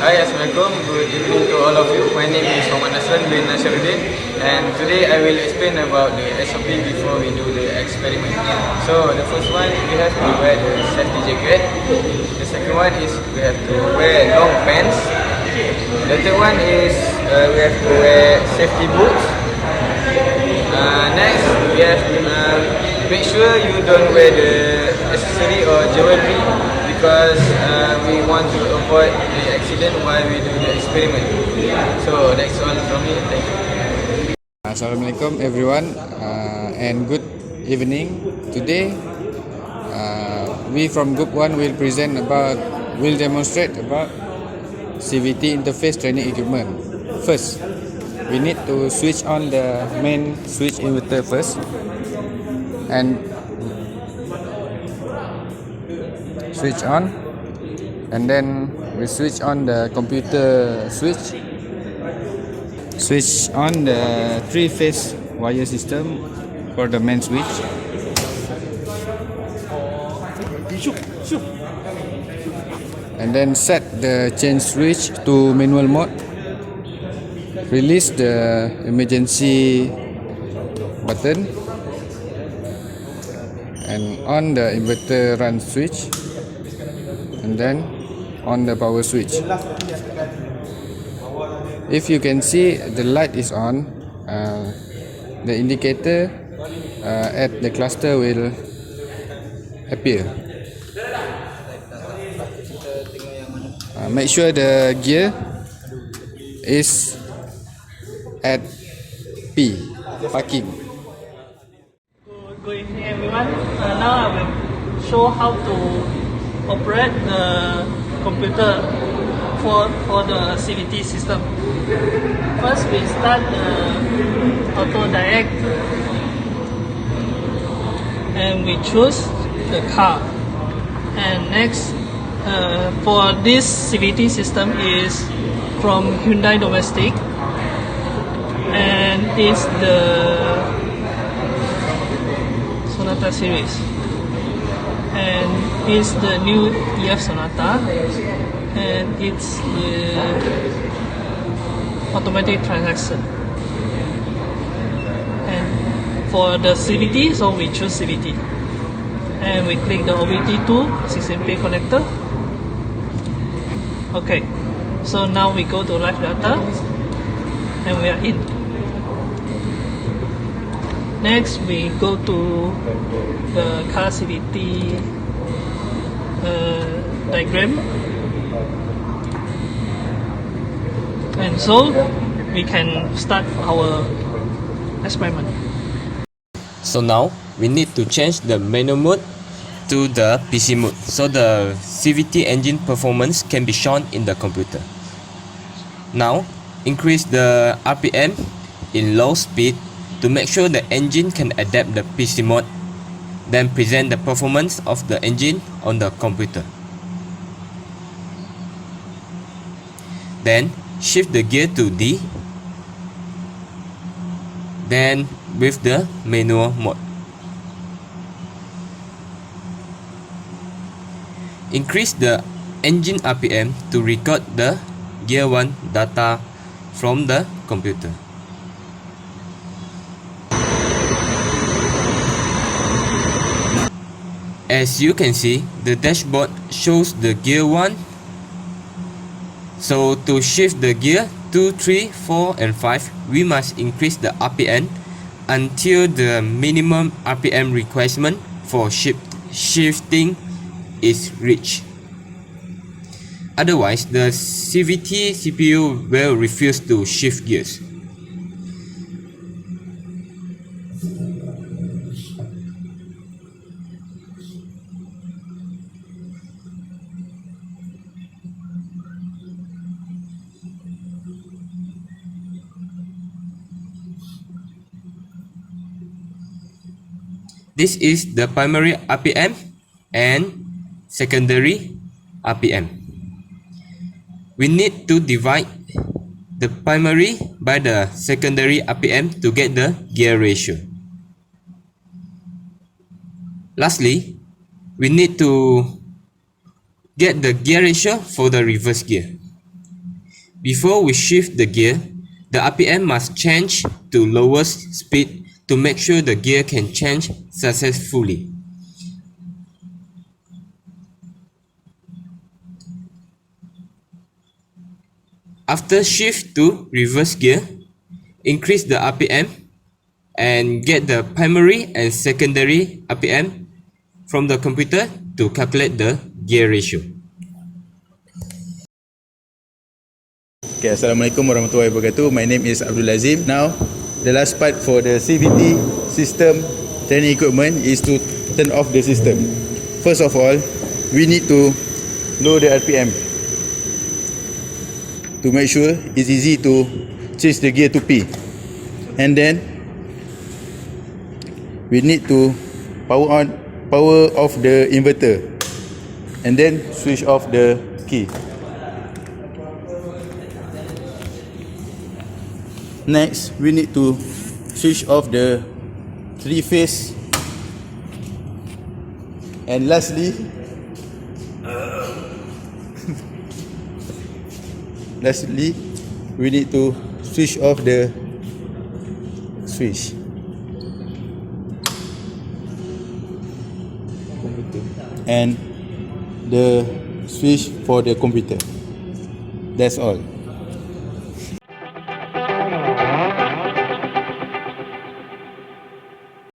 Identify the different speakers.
Speaker 1: Hi, Assalamualaikum. Good evening to all of you. My name is Muhammad Nasran bin Nasruddin, and today I will explain about the SOP before we do the experiment. So the first one, we have to wear the safety jacket. The second one is we have to wear long pants. The third one is we have to wear safety boots. Next, we have to make sure you don't wear the accessory or jewelry because we want to avoid the accident while we do the experiment. So that's all from me. Thank you.
Speaker 2: Assalamualaikum everyone and good evening. Today we from Group 1 will demonstrate about CVT interface training equipment. First, we need to switch on the main switch inverter first and switch on, and then we switch on the computer switch on the 3-phase wire system for the main switch, and then set the change switch to manual mode. Release the emergency button and on the inverter run switch, and then on the power switch. If you can see, the light is on. The indicator at the cluster will appear. Make sure the gear is at P, parking.
Speaker 3: Good evening everyone. Now I will show how to operate the computer for the CVT system. First we start the auto direct and we choose the car, and next for this CVT system is from Hyundai Domestic and it's the Sonata series, and it's the new EF Sonata, and it's the automatic transaction. And for the CVT, so we choose CVT and we click the OBT2 16-pin connector. Okay, so now we go to live data and we are in. Next, we go to the car CVT diagram, and so we can start our experiment.
Speaker 4: So now we need to change the manual mode to the PC mode so the CVT engine performance can be shown in the computer. Now increase the RPM in low speed to make sure the engine can adapt the PC mode, then present the performance of the engine on the computer. Then shift the gear to D, then with the manual mode. Increase the engine RPM to record the gear 1 data from the computer. As you can see, the dashboard shows the gear 1. So to shift the gear 2, 3, 4 and 5, we must increase the RPM until the minimum RPM requirement for shifting is reached. Otherwise, the CVT CPU will refuse to shift gears. This is the primary RPM and secondary RPM. We need to divide the primary by the secondary RPM to get the gear ratio. Lastly, we need to get the gear ratio for the reverse gear. Before we shift the gear, the RPM must change to lowest speed to make sure the gear can change successfully. After shift to reverse gear, increase the RPM and get the primary and secondary RPM from the computer to calculate the gear ratio.
Speaker 5: Okay, Assalamualaikum warahmatullahi wabarakatuh. My name is Abdul Azim. Now, the last part for the CVT system training equipment is to turn off the system. First of all, we need to lower the RPM to make sure it's easy to change the gear to P. And then we need to power off the inverter and then switch off the key. Next, we need to switch off the 3-phase, and lastly we need to switch off the switch and the switch for the computer. That's all.